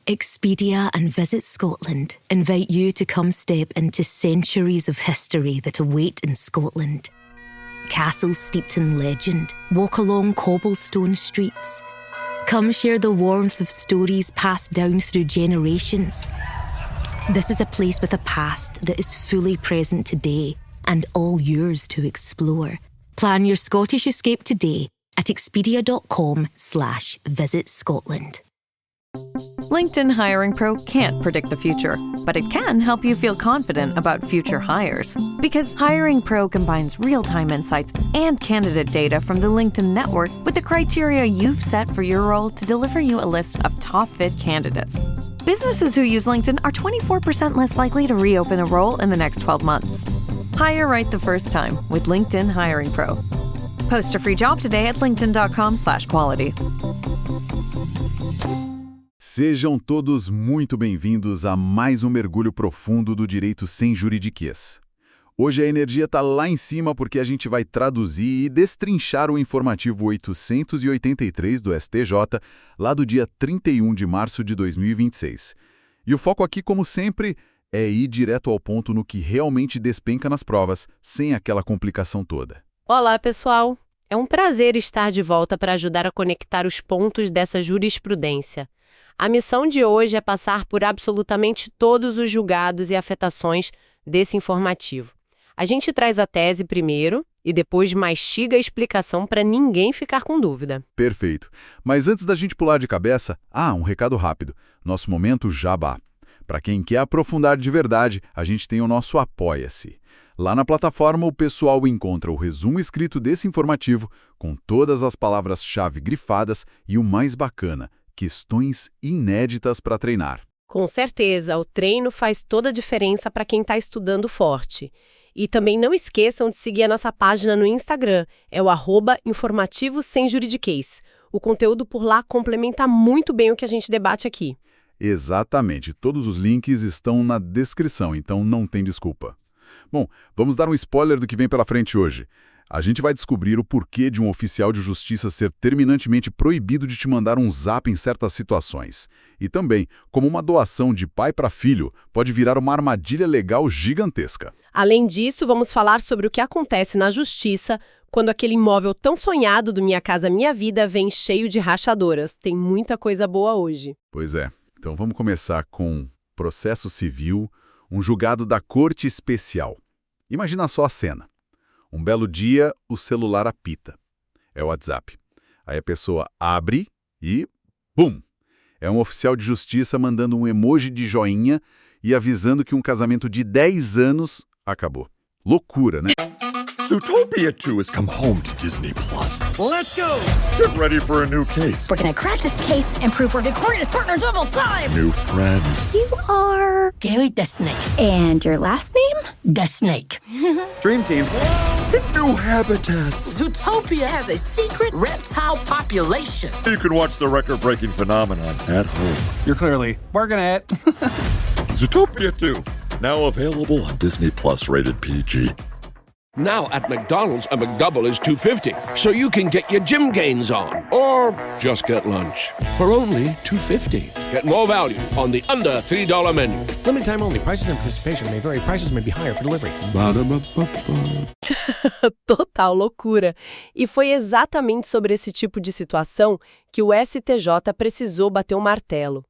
Expedia and Visit Scotland invite you to come step into centuries of history that await in Scotland. Castles steeped in legend walk along cobblestone streets. Come share the warmth of stories passed down through generations. This is a place with a past that is fully present today and all yours to explore. Plan your Scottish escape today at expedia.com/Visit Scotland. LinkedIn Hiring Pro can't predict the future, but it can help you feel confident about future hires. Because Hiring Pro combines real-time insights and candidate data from the LinkedIn network with the criteria you've set for your role to deliver you a list of top-fit candidates. Businesses who use LinkedIn are 24% less likely to reopen a role in the next 12 months. Hire right the first time with LinkedIn Hiring Pro. Post a free job today at linkedin.com/quality. Sejam todos muito bem-vindos a mais um mergulho profundo do direito sem juridiquês. Hoje a energia está lá em cima porque a gente vai traduzir e destrinchar o informativo 883 do STJ, lá do dia 31 de março de 2026. E o foco aqui, como sempre, é ir direto ao ponto no que realmente despenca nas provas, sem aquela complicação toda. Olá, pessoal! É um prazer estar de volta para ajudar a conectar os pontos dessa jurisprudência. A missão de hoje é passar por absolutamente todos os julgados e afetações desse informativo. A gente traz a tese primeiro e depois mastiga a explicação para ninguém ficar com dúvida. Perfeito. Mas antes da gente pular de cabeça, um recado rápido. Nosso momento jabá. Para quem quer aprofundar de verdade, a gente tem o nosso Apoia-se. Lá na plataforma, o pessoal encontra o resumo escrito desse informativo, com todas as palavras-chave grifadas e o mais bacana, questões inéditas para treinar. Com certeza, o treino faz toda a diferença para quem está estudando forte. E também não esqueçam de seguir a nossa página no Instagram, é o @informativo sem juridiquês. O conteúdo por lá complementa muito bem o que a gente debate aqui. Exatamente, todos os links estão na descrição, então não tem desculpa. Bom, vamos dar um spoiler do que vem pela frente hoje. A gente vai descobrir o porquê de um oficial de justiça ser terminantemente proibido de te mandar um zap em certas situações. E também, como uma doação de pai para filho pode virar uma armadilha legal gigantesca. Além disso, vamos falar sobre o que acontece na justiça quando aquele imóvel tão sonhado do Minha Casa Minha Vida vem cheio de rachadoras. Tem muita coisa boa hoje. Pois é. Então vamos começar com processo civil, um julgado da Corte Especial. Imagina só a cena. Um belo dia, o celular apita. É o WhatsApp. Aí a pessoa abre e... bum! É um oficial de justiça mandando um emoji de joinha e avisando que um casamento de 10 anos acabou. Loucura, né? Zootopia 2 has come home to Disney+. Let's go! Get ready for a new case. We're gonna crack this case and prove we're the greatest partners of all time! New friends. You are... Gary the Snake. And your last name? The Snake. Dream team. And new habitats. Zootopia has a secret reptile population. You can watch the record-breaking phenomenon at home. You're clearly working it. Zootopia 2, now available on Disney+, rated PG. Now at McDonald's, a McDouble is $2.50, so you can get your gym gains on, or just get lunch for only $2.50. Get more value on the under $3 menu. Limited time only. Prices and participation may vary. Prices may be higher for delivery. Total loucura. E foi exatamente sobre esse tipo de situação que o STJ precisou bater o martelo.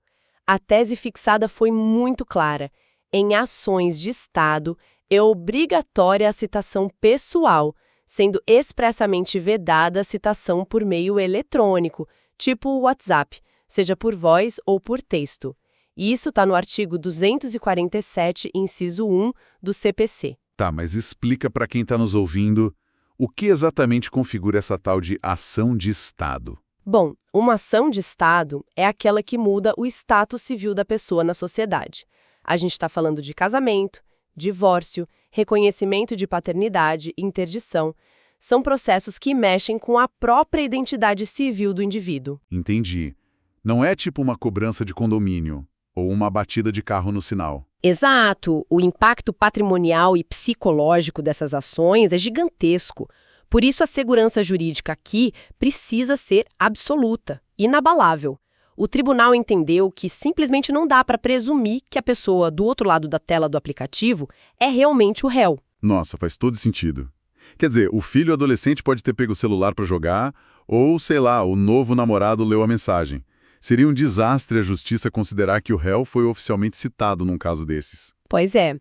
A tese fixada foi muito clara. Em ações de Estado, é obrigatória a citação pessoal, sendo expressamente vedada a citação por meio eletrônico, tipo o WhatsApp, seja por voz ou por texto. E isso está no artigo 247, inciso 1 do CPC. Tá, mas explica para quem está nos ouvindo o que exatamente configura essa tal de ação de Estado. Bom, uma ação de Estado é aquela que muda o status civil da pessoa na sociedade. A gente está falando de casamento, divórcio, reconhecimento de paternidade, interdição. São processos que mexem com a própria identidade civil do indivíduo. Entendi. Não é tipo uma cobrança de condomínio ou uma batida de carro no sinal. Exato. O impacto patrimonial e psicológico dessas ações é gigantesco. Por isso, a segurança jurídica aqui precisa ser absoluta, inabalável. O tribunal entendeu que simplesmente não dá para presumir que a pessoa do outro lado da tela do aplicativo é realmente o réu. Nossa, faz todo sentido. Quer dizer, o filho adolescente pode ter pego o celular para jogar, ou, sei lá, o novo namorado leu a mensagem. Seria um desastre a justiça considerar que o réu foi oficialmente citado num caso desses. Pois é.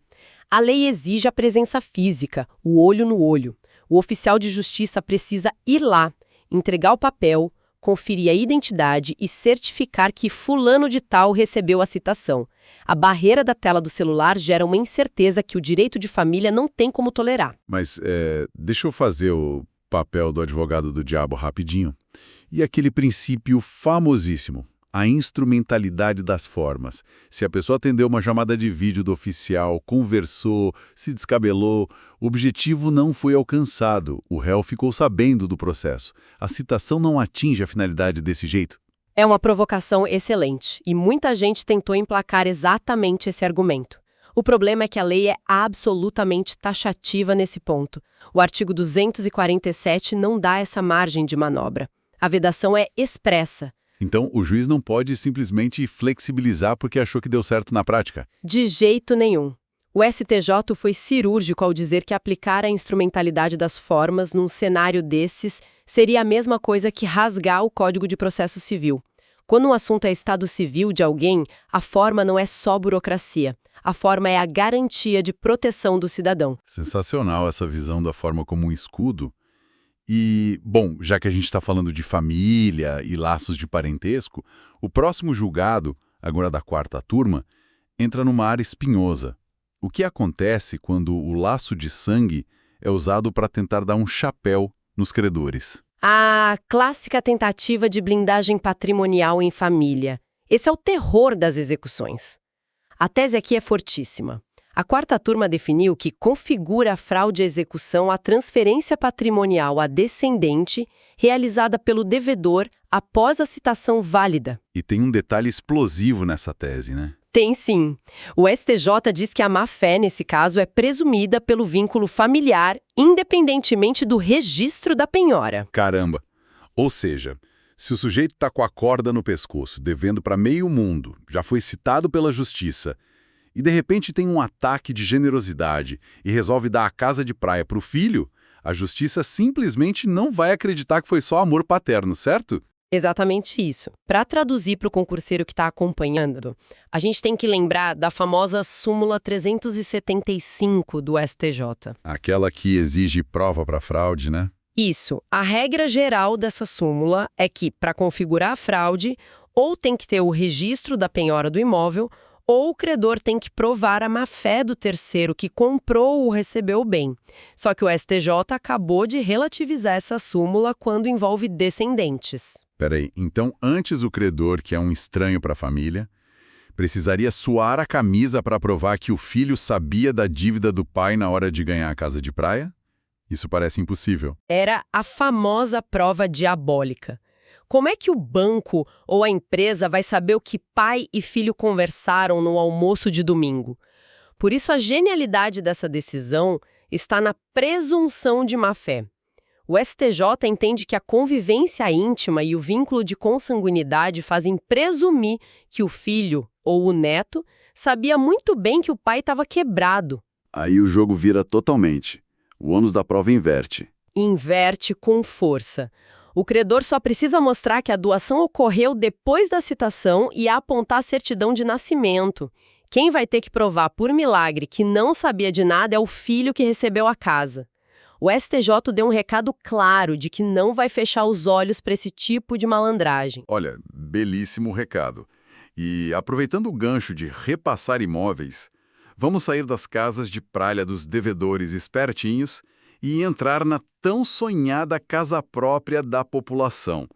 A lei exige a presença física, o olho no olho. O oficial de justiça precisa ir lá, entregar o papel, conferir a identidade e certificar que fulano de tal recebeu a citação. A barreira da tela do celular gera uma incerteza que o direito de família não tem como tolerar. Mas deixa eu fazer o papel do advogado do diabo rapidinho. E aquele princípio famosíssimo, a instrumentalidade das formas. Se a pessoa atendeu uma chamada de vídeo do oficial, conversou, se descabelou, o objetivo não foi alcançado, o réu ficou sabendo do processo. A citação não atinge a finalidade desse jeito. É uma provocação excelente, e muita gente tentou emplacar exatamente esse argumento. O problema é que a lei é absolutamente taxativa nesse ponto. O artigo 247 não dá essa margem de manobra. A vedação é expressa. Então, o juiz não pode simplesmente flexibilizar porque achou que deu certo na prática? De jeito nenhum. O STJ foi cirúrgico ao dizer que aplicar a instrumentalidade das formas num cenário desses seria a mesma coisa que rasgar o Código de Processo Civil. Quando um assunto é estado civil de alguém, a forma não é só burocracia. A forma é a garantia de proteção do cidadão. Sensacional essa visão da forma como um escudo. E, bom, já que a gente está falando de família e laços de parentesco, o próximo julgado, agora da quarta turma, entra numa área espinhosa. O que acontece quando o laço de sangue é usado para tentar dar um chapéu nos credores? A clássica tentativa de blindagem patrimonial em família. Esse é o terror das execuções. A tese aqui é fortíssima. A quarta turma definiu que configura a fraude à execução a transferência patrimonial a descendente realizada pelo devedor após a citação válida. E tem um detalhe explosivo nessa tese, né? Tem sim. O STJ diz que a má-fé, nesse caso, é presumida pelo vínculo familiar, independentemente do registro da penhora. Caramba! Ou seja, se o sujeito está com a corda no pescoço, devendo para meio mundo, já foi citado pela justiça, e de repente tem um ataque de generosidade e resolve dar a casa de praia para o filho, a justiça simplesmente não vai acreditar que foi só amor paterno, certo? Exatamente isso. Para traduzir para o concurseiro que está acompanhando, a gente tem que lembrar da famosa súmula 375 do STJ. Aquela que exige prova para fraude, né? Isso. A regra geral dessa súmula é que, para configurar a fraude, ou tem que ter o registro da penhora do imóvel, ou o credor tem que provar a má-fé do terceiro que comprou ou recebeu o bem. Só que o STJ acabou de relativizar essa súmula quando envolve descendentes. Peraí, então antes o credor, que é um estranho para a família, precisaria suar a camisa para provar que o filho sabia da dívida do pai na hora de ganhar a casa de praia? Isso parece impossível. Era a famosa prova diabólica. Como é que o banco ou a empresa vai saber o que pai e filho conversaram no almoço de domingo? Por isso, a genialidade dessa decisão está na presunção de má-fé. O STJ entende que a convivência íntima e o vínculo de consanguinidade fazem presumir que o filho ou o neto sabia muito bem que o pai estava quebrado. Aí o jogo vira totalmente. O ônus da prova inverte. Inverte com força. O credor só precisa mostrar que a doação ocorreu depois da citação e apontar a certidão de nascimento. Quem vai ter que provar por milagre que não sabia de nada é o filho que recebeu a casa. O STJ deu um recado claro de que não vai fechar os olhos para esse tipo de malandragem. Olha, belíssimo recado. E aproveitando o gancho de repassar imóveis, vamos sair das casas de praia dos devedores espertinhos e entrar na tão sonhada casa própria da população.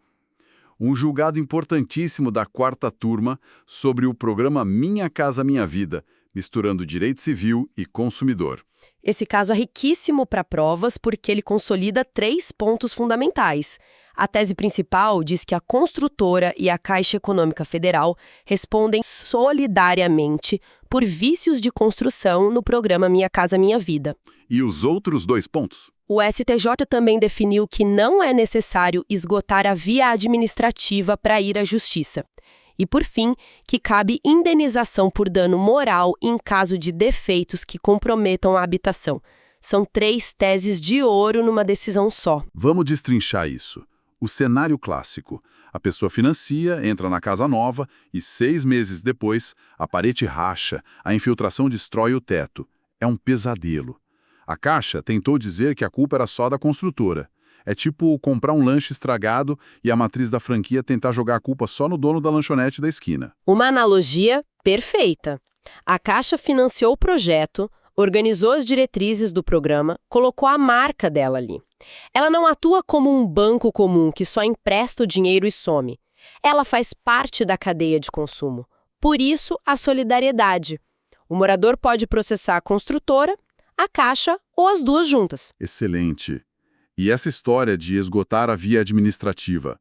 Um julgado importantíssimo da quarta turma sobre o programa Minha Casa Minha Vida, misturando direito civil e consumidor. Esse caso é riquíssimo para provas porque ele consolida 3 pontos fundamentais. A tese principal diz que a construtora e a Caixa Econômica Federal respondem solidariamente por vícios de construção no programa Minha Casa Minha Vida. E os outros 2 pontos? O STJ também definiu que não é necessário esgotar a via administrativa para ir à justiça. E, por fim, que cabe indenização por dano moral em caso de defeitos que comprometam a habitação. São 3 teses de ouro numa decisão só. Vamos destrinchar isso. O cenário clássico. A pessoa financia, entra na casa nova e 6 meses depois, a parede racha, a infiltração destrói o teto. É um pesadelo. A Caixa tentou dizer que a culpa era só da construtora. É tipo comprar um lanche estragado e a matriz da franquia tentar jogar a culpa só no dono da lanchonete da esquina. Uma analogia perfeita. A Caixa financiou o projeto, organizou as diretrizes do programa, colocou a marca dela ali. Ela não atua como um banco comum que só empresta o dinheiro e some. Ela faz parte da cadeia de consumo. Por isso, a solidariedade. O morador pode processar a construtora, a Caixa ou as duas juntas. Excelente. E essa história de esgotar a via administrativa?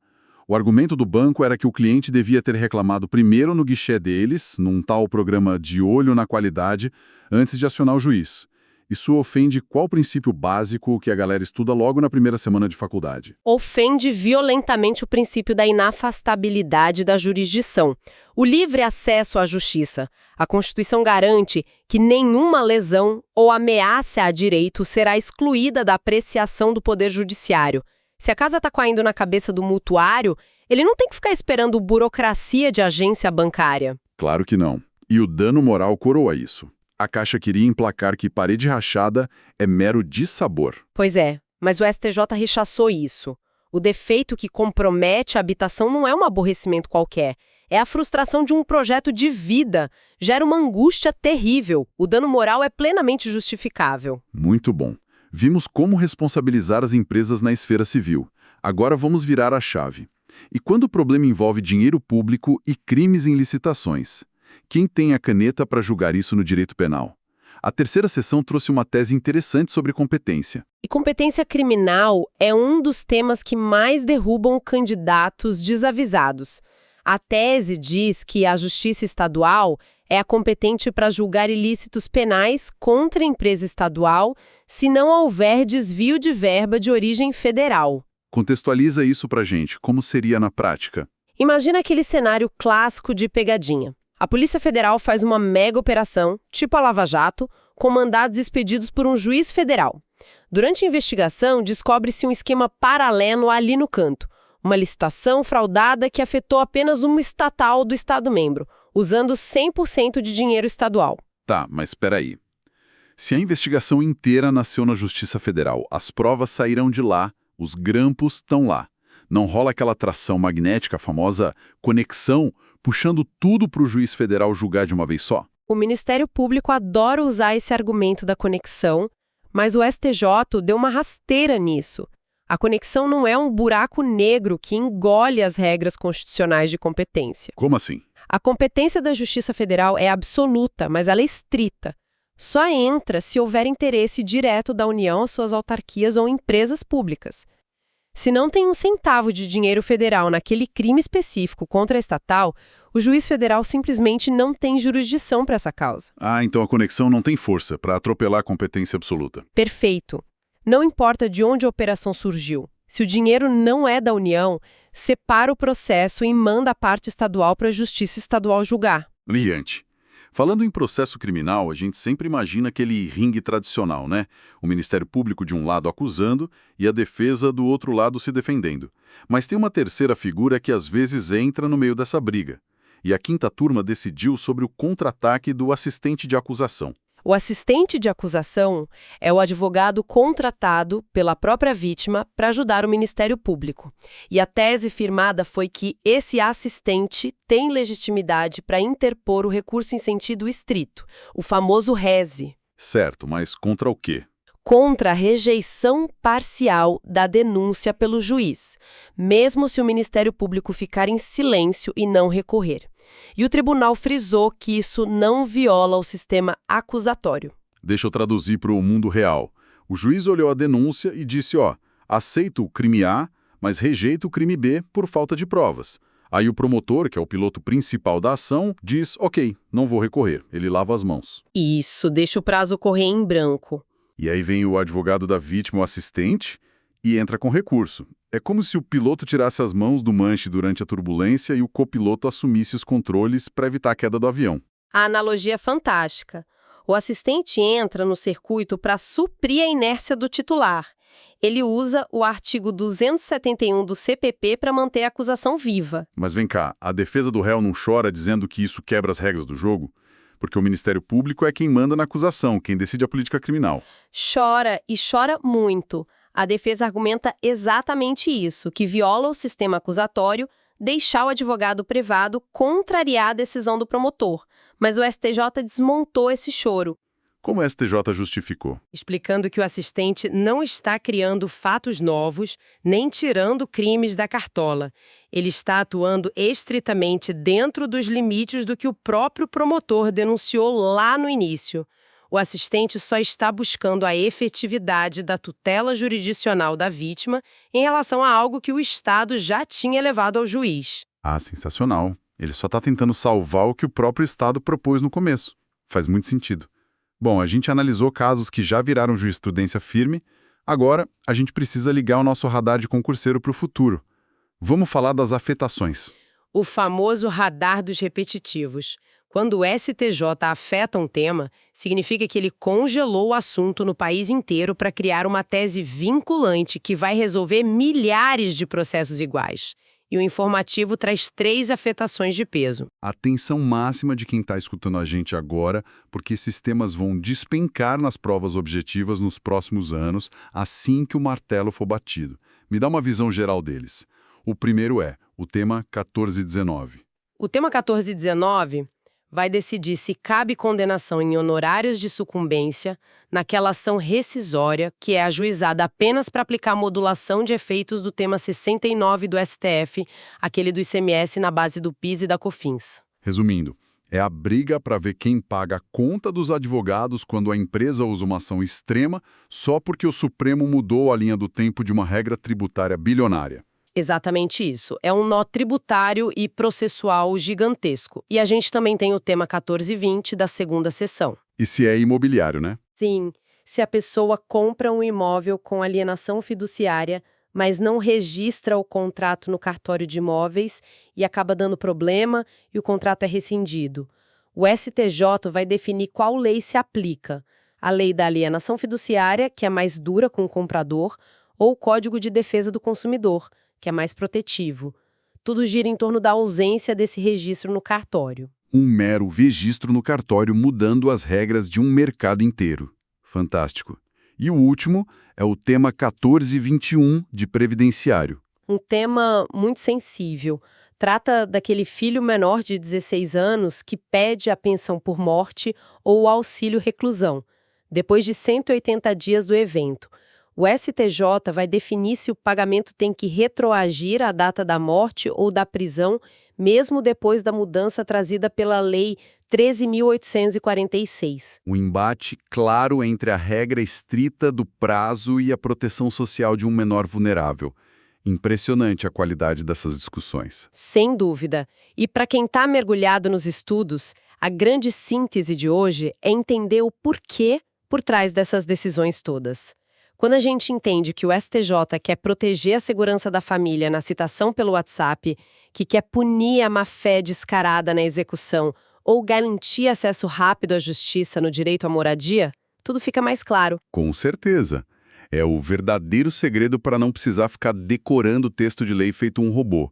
O argumento do banco era que o cliente devia ter reclamado primeiro no guichê deles, num tal programa de olho na qualidade, antes de acionar o juiz. Isso ofende qual princípio básico que a galera estuda logo na primeira semana de faculdade? Ofende violentamente o princípio da inafastabilidade da jurisdição. O livre acesso à justiça. A Constituição garante que nenhuma lesão ou ameaça a direito será excluída da apreciação do Poder Judiciário. Se a casa está caindo na cabeça do mutuário, ele não tem que ficar esperando burocracia de agência bancária. Claro que não. E o dano moral coroa isso. A Caixa queria emplacar que parede rachada é mero dissabor. Pois é, mas o STJ rechaçou isso. O defeito que compromete a habitação não é um aborrecimento qualquer. É a frustração de um projeto de vida. Gera uma angústia terrível. O dano moral é plenamente justificável. Muito bom. Vimos como responsabilizar as empresas na esfera civil. Agora vamos virar a chave. E quando o problema envolve dinheiro público e crimes em licitações? Quem tem a caneta para julgar isso no direito penal? A terceira sessão trouxe uma tese interessante sobre competência. E competência criminal é um dos temas que mais derrubam candidatos desavisados. A tese diz que a Justiça Estadual é a competente para julgar ilícitos penais contra a empresa estadual se não houver desvio de verba de origem federal. Contextualiza isso pra gente, como seria na prática? Imagina aquele cenário clássico de pegadinha. A Polícia Federal faz uma mega operação, tipo a Lava Jato, com mandados expedidos por um juiz federal. Durante a investigação, descobre-se um esquema paralelo ali no canto. Uma licitação fraudada que afetou apenas uma estatal do Estado-membro, usando 100% de dinheiro estadual. Tá, mas espera aí. Se a investigação inteira nasceu na Justiça Federal, as provas saíram de lá, os grampos estão lá. Não rola aquela atração magnética, a famosa conexão, puxando tudo para o juiz federal julgar de uma vez só? O Ministério Público adora usar esse argumento da conexão, mas o STJ deu uma rasteira nisso. A conexão não é um buraco negro que engole as regras constitucionais de competência. Como assim? A competência da Justiça Federal é absoluta, mas ela é estrita. Só entra se houver interesse direto da União às suas autarquias ou empresas públicas. Se não tem um centavo de dinheiro federal naquele crime específico contra a estatal, o juiz federal simplesmente não tem jurisdição para essa causa. Ah, então a conexão não tem força para atropelar a competência absoluta. Perfeito. Não importa de onde a operação surgiu. Se o dinheiro não é da União, separa o processo e manda a parte estadual para a Justiça Estadual julgar. Brilhante. Falando em processo criminal, a gente sempre imagina aquele ringue tradicional, né? O Ministério Público de um lado acusando e a defesa do outro lado se defendendo. Mas tem uma terceira figura que às vezes entra no meio dessa briga. E a quinta turma decidiu sobre o contra-ataque do assistente de acusação. O assistente de acusação é o advogado contratado pela própria vítima para ajudar o Ministério Público. E a tese firmada foi que esse assistente tem legitimidade para interpor o recurso em sentido estrito, o famoso rese. Certo, mas contra o quê? Contra a rejeição parcial da denúncia pelo juiz, mesmo se o Ministério Público ficar em silêncio e não recorrer. E o tribunal frisou que isso não viola o sistema acusatório. Deixa eu traduzir para o mundo real. O juiz olhou a denúncia e disse, aceito o crime A, mas rejeito o crime B por falta de provas. Aí o promotor, que é o piloto principal da ação, diz, ok, não vou recorrer. Ele lava as mãos. Isso, deixa o prazo correr em branco. E aí vem o advogado da vítima, o assistente, e entra com recurso. É como se o piloto tirasse as mãos do manche durante a turbulência e o copiloto assumisse os controles para evitar a queda do avião. A analogia é fantástica. O assistente entra no circuito para suprir a inércia do titular. Ele usa o artigo 271 do CPP para manter a acusação viva. Mas vem cá, a defesa do réu não chora dizendo que isso quebra as regras do jogo? Porque o Ministério Público é quem manda na acusação, quem decide a política criminal. Chora, e chora muito. A defesa argumenta exatamente isso, que viola o sistema acusatório, deixar o advogado privado contrariar a decisão do promotor. Mas o STJ desmontou esse choro. Como o STJ justificou? Explicando que o assistente não está criando fatos novos, nem tirando crimes da cartola. Ele está atuando estritamente dentro dos limites do que o próprio promotor denunciou lá no início. O assistente só está buscando a efetividade da tutela jurisdicional da vítima em relação a algo que o Estado já tinha levado ao juiz. Ah, sensacional. Ele só está tentando salvar o que o próprio Estado propôs no começo. Faz muito sentido. Bom, a gente analisou casos que já viraram jurisprudência firme. Agora, a gente precisa ligar o nosso radar de concurseiro para o futuro. Vamos falar das afetações. O famoso radar dos repetitivos. Quando o STJ afeta um tema, significa que ele congelou o assunto no país inteiro para criar uma tese vinculante que vai resolver milhares de processos iguais. E o informativo traz 3 afetações de peso. Atenção máxima de quem está escutando a gente agora, porque esses temas vão despencar nas provas objetivas nos próximos anos, assim que o martelo for batido. Me dá uma visão geral deles. O primeiro é o tema 1419. O tema 1419 vai decidir se cabe condenação em honorários de sucumbência naquela ação rescisória que é ajuizada apenas para aplicar a modulação de efeitos do tema 69 do STF, aquele do ICMS na base do PIS e da COFINS. Resumindo, é a briga para ver quem paga a conta dos advogados quando a empresa usa uma ação extrema só porque o Supremo mudou a linha do tempo de uma regra tributária bilionária. Exatamente isso. É um nó tributário e processual gigantesco. E a gente também tem o tema 1420 da segunda sessão. E se é imobiliário, né? Sim. Se a pessoa compra um imóvel com alienação fiduciária, mas não registra o contrato no cartório de imóveis e acaba dando problema e o contrato é rescindido. O STJ vai definir qual lei se aplica. A lei da alienação fiduciária, que é mais dura com o comprador, ou o Código de Defesa do Consumidor, que é mais protetivo. Tudo gira em torno da ausência desse registro no cartório. Um mero registro no cartório mudando as regras de um mercado inteiro. Fantástico. E o último é o tema 1421 de previdenciário. Um tema muito sensível. Trata daquele filho menor de 16 anos que pede a pensão por morte ou o auxílio reclusão, depois de 180 dias do evento. O STJ vai definir se o pagamento tem que retroagir à data da morte ou da prisão, mesmo depois da mudança trazida pela Lei 13.846. Um embate claro entre a regra estrita do prazo e a proteção social de um menor vulnerável. Impressionante a qualidade dessas discussões. Sem dúvida. E para quem está mergulhado nos estudos, a grande síntese de hoje é entender o porquê por trás dessas decisões todas. Quando a gente entende que o STJ quer proteger a segurança da família na citação pelo WhatsApp, que quer punir a má-fé descarada na execução ou garantir acesso rápido à justiça no direito à moradia, tudo fica mais claro. Com certeza. É o verdadeiro segredo para não precisar ficar decorando o texto de lei feito um robô.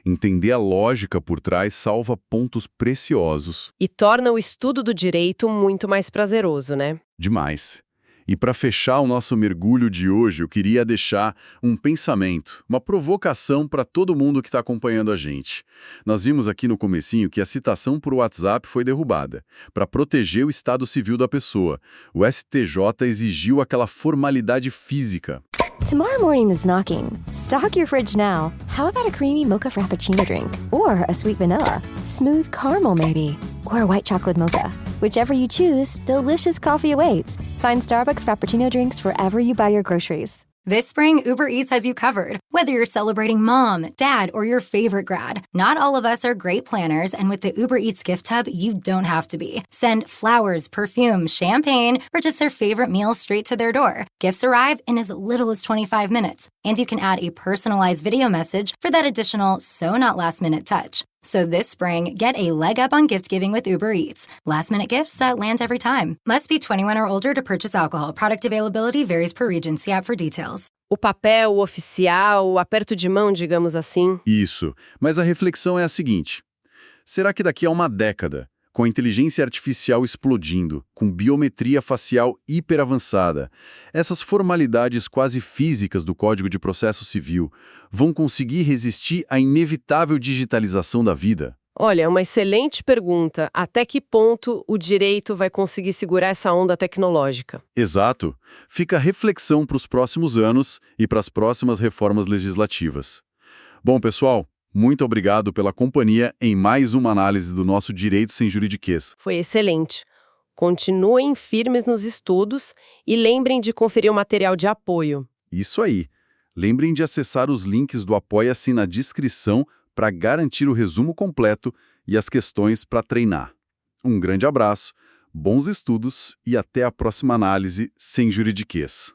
Entender a lógica por trás salva pontos preciosos. E torna o estudo do direito muito mais prazeroso, né? Demais. E para fechar o nosso mergulho de hoje, eu queria deixar um pensamento, uma provocação para todo mundo que está acompanhando a gente. Nós vimos aqui no comecinho que a citação por WhatsApp foi derrubada, para proteger o estado civil da pessoa. O STJ exigiu aquela formalidade física. Tomorrow morning is knocking. Stock your fridge now. How about a creamy mocha frappuccino drink? Or a sweet vanilla? Smooth caramel maybe? Or a white chocolate mocha? Whichever you choose, delicious coffee awaits. Find Starbucks Frappuccino drinks wherever you buy your groceries. This spring, Uber Eats has you covered. Whether you're celebrating mom, dad, or your favorite grad, not all of us are great planners, and with the Uber Eats gift hub, you don't have to be. Send flowers, perfume, champagne, or just their favorite meal straight to their door. Gifts arrive in as little as 25 minutes, and you can add a personalized video message for that additional so-not-last-minute touch. So this spring, get a leg up on gift giving with Uber Eats. Last-minute gifts that land every time. Must be 21 or older to purchase alcohol. Product availability varies per region. See app for details. O papel oficial, o aperto de mão, digamos assim. Isso, mas a reflexão é a seguinte. Será que daqui a uma década, com a inteligência artificial explodindo, com biometria facial hiperavançada, essas formalidades quase físicas do Código de Processo Civil vão conseguir resistir à inevitável digitalização da vida? Olha, é uma excelente pergunta. Até que ponto o direito vai conseguir segurar essa onda tecnológica? Exato. Fica a reflexão para os próximos anos e para as próximas reformas legislativas. Bom, pessoal, muito obrigado pela companhia em mais uma análise do nosso Direito Sem Juridiquês. Foi excelente. Continuem firmes nos estudos e lembrem de conferir o material de apoio. Isso aí. Lembrem de acessar os links do Apoia-se na descrição para garantir o resumo completo e as questões para treinar. Um grande abraço, bons estudos e até a próxima análise sem juridiquês.